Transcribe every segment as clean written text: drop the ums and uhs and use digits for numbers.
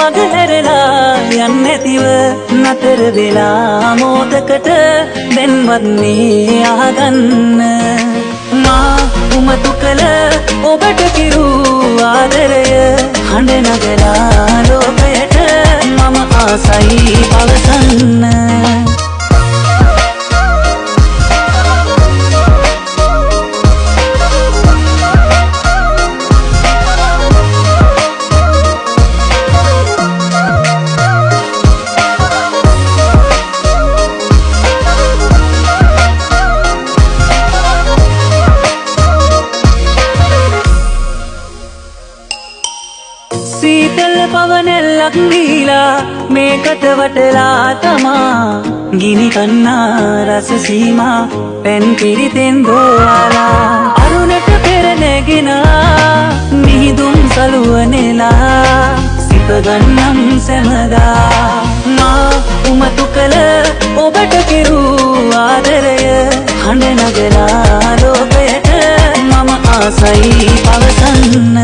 මග හැරලා යන්නේ නැතිව නතර වෙලා මොහොතකට දැන්වත් මේ අහගන්න මා උමතු කළ ඔබට කිරු ආදරය හඬ නගලා ලෝකයට මම ආසයි පවසන්න සීතල පවනැල්ලක් දීලා මේකට වටලා තමා ගිනි කන්නා රස සීමා පැන් පිරිතෙන් දෝවාලා අරුණට පෙර නැගෙන මිහිදුම් සලුව නෙලා සිප ගන්නම් සැමදා මා උමතු කළ ඔබට කෙරු ආදරය හඬ නගලා ලෝකයට මම ආසයි පවසන්න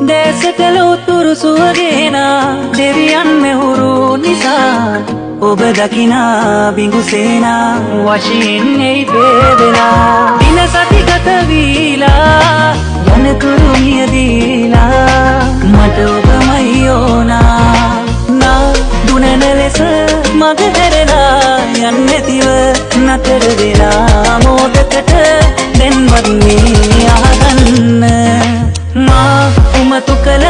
දැසකල උතුරු සුවගේනා දෙවියන් මෙහුරු නිසා ඔබ දකිනා බිඟුසේනා වශයෙන් එයි පේදෙලා දින සතිගත වීලා යනතුරු මියදීලා මට ඔබමයි ඕනා නා දුනන ලෙස මග හැරලා යන්නේ නැතිව නතර වෙලා මොහොතකට දැන්වත් මේ අහගන්න මා උමතු කළ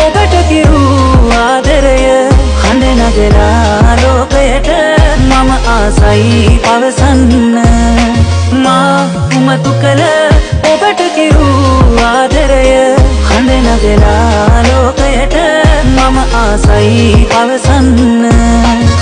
ඔබට කිරු ආදරය හඬ නගලා ලෝකයට මම ආසයි පවසන්න මා උමතු කළ ඔබට කිරු ආදරය හඬ නගලා ලෝකයට මම ආසයි පවසන්න